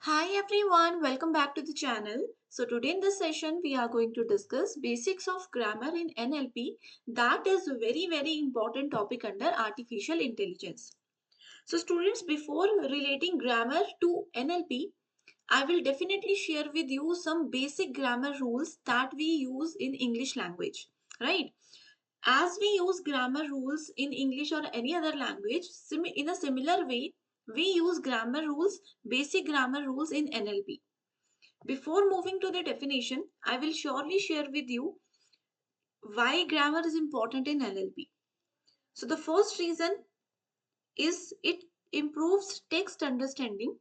Hi everyone, welcome back to the channel. So today in this session we are going to discuss basics of grammar in NLP. That is a very important topic under artificial intelligence. So students, before relating grammar to NLP, I will definitely share with you some basic grammar rules that we use in English language, right? As we use grammar rules in English or any other language, in a similar way, we use grammar rules, basic grammar rules in NLP. Before moving to the definition, I will surely share with you why grammar is important in NLP. So the first reason is it improves text understanding.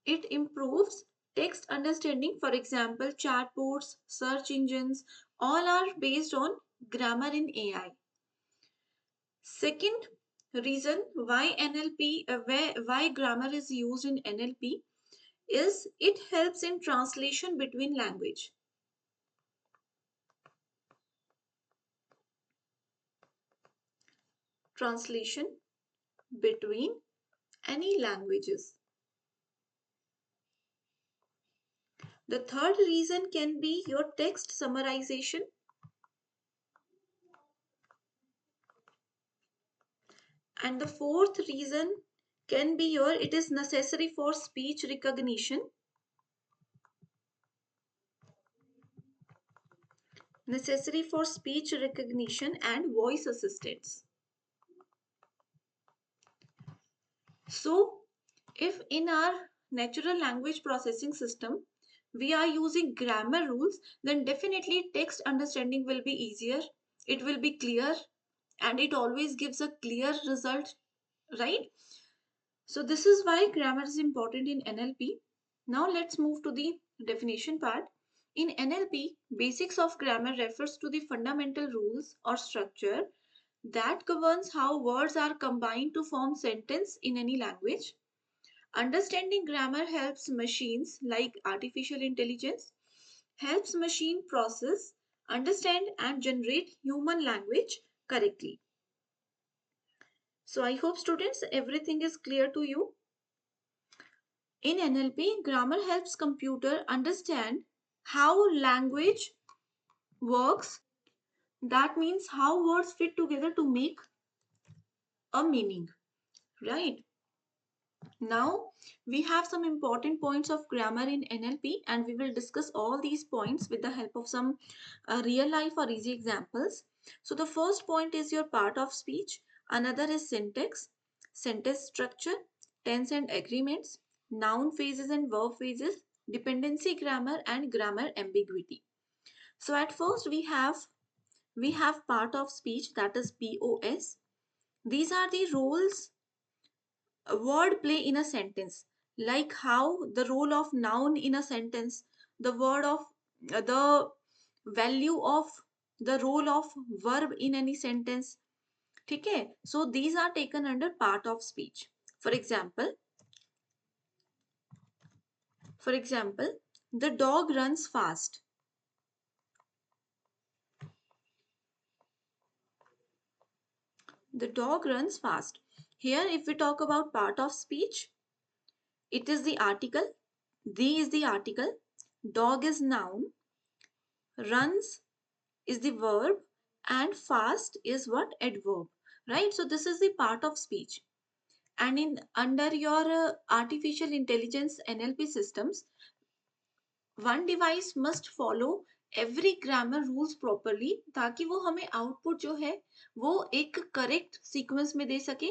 It improves text understanding. For example, chatbots, search engines, all are based on grammar in AI. Second reason why why grammar is used in NLP is it helps in translation between language. Translation between any languages. The third reason can be your text summarization. And the fourth reason can be your it is necessary for speech recognition. Necessary for speech recognition and voice assistance. So, if in our natural language processing system we are using grammar rules, then definitely text understanding will be easier. It will be clear and it always gives a clear result, right? So this is why grammar is important in NLP. Now let's move to the definition part. In NLP, basics of grammar refers to the fundamental rules or structure that governs how words are combined to form sentence in any language. Understanding grammar helps machines like artificial intelligence, helps machine process, understand and generate human language correctly. So I hope students everything is clear to you. In NLP, grammar helps computer understand how language works. That means how words fit together to make a meaning, right? Now, we have some important points of grammar in NLP and we will discuss all these points with the help of some real life or easy examples. So the first point is your part of speech. Another is syntax, sentence structure, tense and agreements, noun phases and verb phases, dependency grammar and grammar ambiguity. So at first we have part of speech, that is POS. These are the roles word play in a sentence, like how the role of noun in a sentence, the word of the value of the role of verb in any sentence. Okay, so these are taken under part of speech. For example, the dog runs fast. The dog runs fast. Here, if we talk about part of speech, it is the article. The is the article. Dog is noun. Runs is the verb and fast is what? Adverb, right? So this is the part of speech. And in under your artificial intelligence NLP systems, one device must follow every grammar rules properly ताकि वो हमें output जो है वो एक correct sequence में दे सके.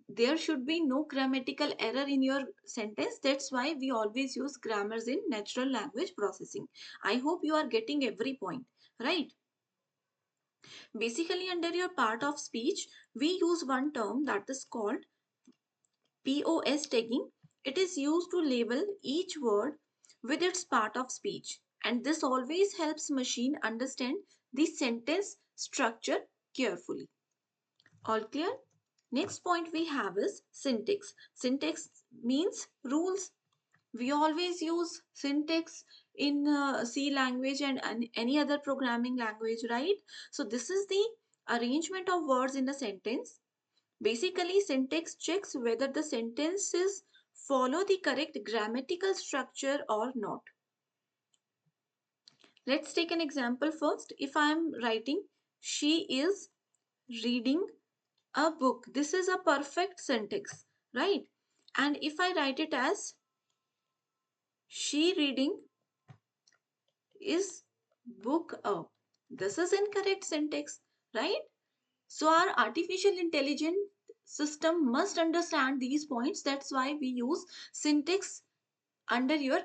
There should be no grammatical error in your sentence. That's why we always use grammars in natural language processing. I hope you are getting every point, right? Basically, under your part of speech, we use one term that is called POS tagging. It is used to label each word with its part of speech, and this always helps machine understand the sentence structure carefully. All clear? Next point we have is syntax. Syntax means rules. We always use syntax in C language and any other programming language, right? So this is the arrangement of words in a sentence Basically, syntax checks whether the sentences follow the correct grammatical structure or not. Let's take an example first. If I am writing, she is reading a book. This is a perfect syntax, right? And if I write it as she reading is book up, this is incorrect syntax, right? So our artificial intelligence system must understand these points. That's why we use syntax under your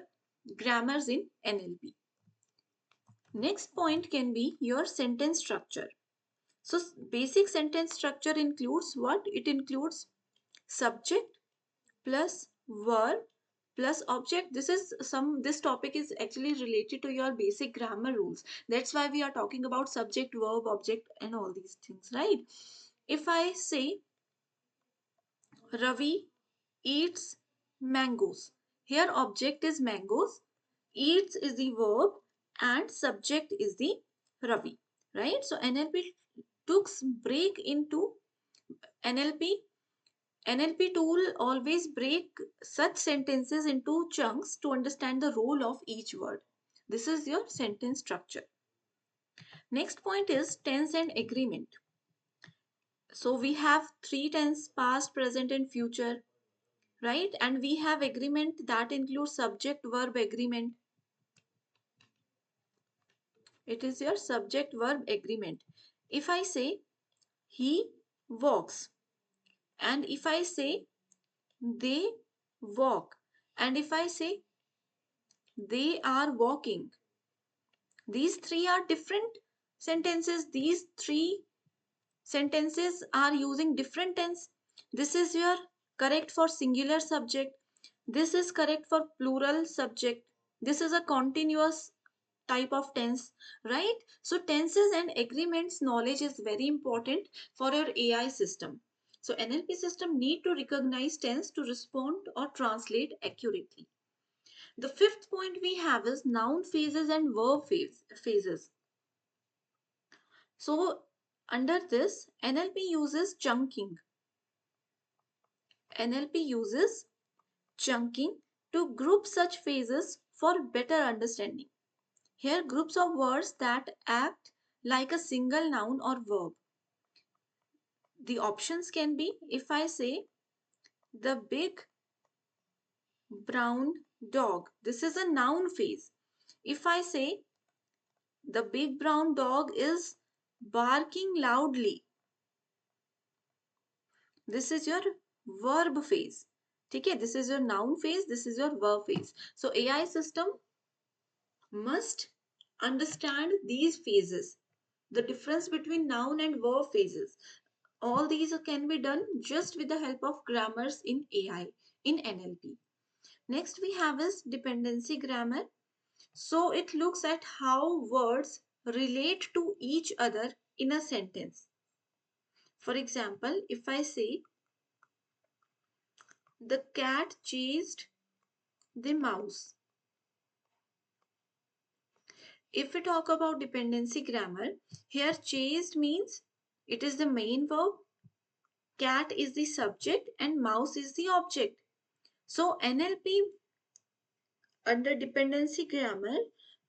grammars in NLP. Next point can be your sentence structure. So basic sentence structure includes what? It includes subject plus verb plus object. This topic is actually related to your basic grammar rules. That's why we are talking about subject, verb, object and all these things, right? If I say Ravi eats mangoes, here object is mangoes, eats is the verb and subject is the Ravi, right? So NLP NLP tool always break such sentences into chunks to understand the role of each word. This is your sentence structure. Next point is tense and agreement. So we have three tense: past, present and future, right? And we have agreement that includes subject verb agreement. It is your subject verb agreement. If I say he walks, and if I say they walk, and if I say they are walking, these three are different sentences. These three sentences are using different tense. This is your correct for singular subject. This is correct for plural subject. This is a continuous type of tense, right? So tenses and agreements knowledge is very important for your AI system. So NLP system need to recognize tense to respond or translate accurately. The fifth point we have is noun phases and phases. So under this, NLP uses chunking. NLP uses chunking to group such phases for better understanding. Here, groups of words that act like a single noun or verb. The options can be, if I say the big brown dog, this is a noun phase. If I say the big brown dog is barking loudly, this is your verb phase. Okay, this is your noun phase, this is your verb phase. So AI system must understand these phases, the difference between noun and verb phases. All these can be done just with the help of grammars in AI, in NLP. Next we have is dependency grammar. So it looks at how words relate to each other in a sentence. For example, if I say the cat chased the mouse. If we talk about dependency grammar, here chased means it is the main verb, cat is the subject and mouse is the object. So NLP under dependency grammar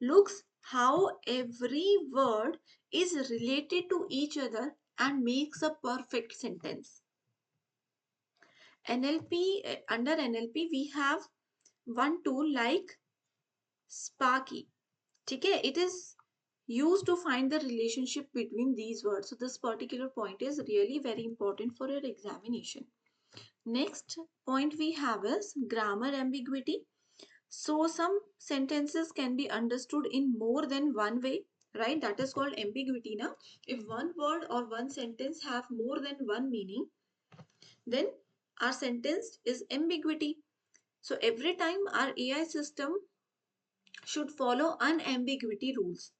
looks how every word is related to each other and makes a perfect sentence. Under NLP we have one tool like Sparky. Okay, it is used to find the relationship between these words. So this particular point is really very important for your examination. Next point we have is grammar ambiguity. So some sentences can be understood in more than one way, right? That is called ambiguity. Now, if one word or one sentence have more than one meaning, then our sentence is ambiguity. So every time our AI system should follow unambiguity rules.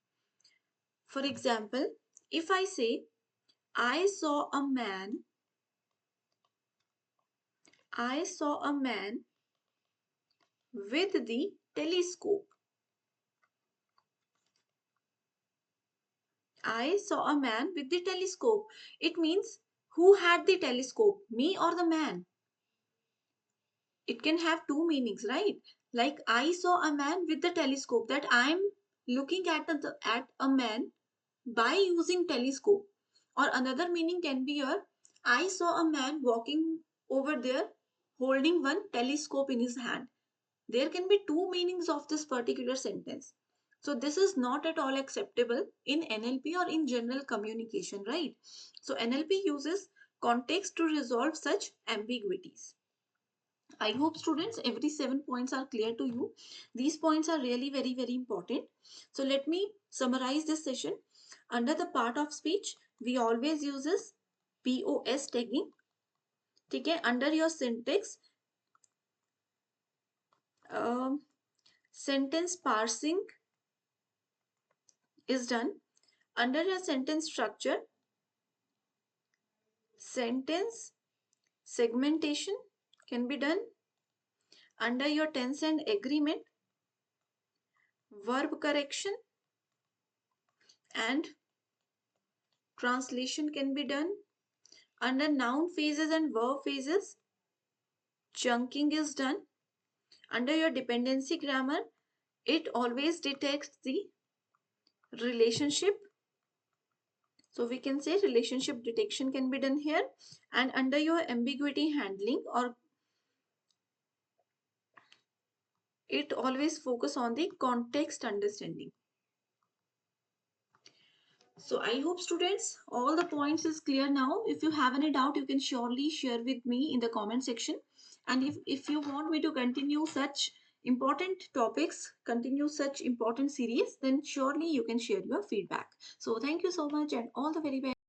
For example, if I say, I saw a man with the telescope. I saw a man with the telescope. It means Who had the telescope, me or the man? It can have two meanings, right? Like I saw a man with the telescope, that I'm looking at a man by using telescope. Or another meaning can be here, I saw a man walking over there holding one telescope in his hand. There can be two meanings of this particular sentence. So this is not at all acceptable in NLP or in general communication, right? So NLP uses context to resolve such ambiguities. I hope students every 7 points are clear to you. These points are really very important. So let me summarize this session. Under the part of speech, we always uses POS tagging. Okay, under your syntax, sentence parsing is done. Under your sentence structure, sentence segmentation can be done. Under your tense and agreement, verb correction and translation can be done. Under noun phases and verb phases, chunking is done. Under your dependency grammar, it always detects the relationship. So we can say relationship detection can be done here. And under your ambiguity handling, or it always focus on the context understanding. So I hope students all the points is clear now. If you have any doubt, you can surely share with me in the comment section. And if you want me to continue such important topics, continue such important series, then surely you can share your feedback. So thank you so much and all the very best.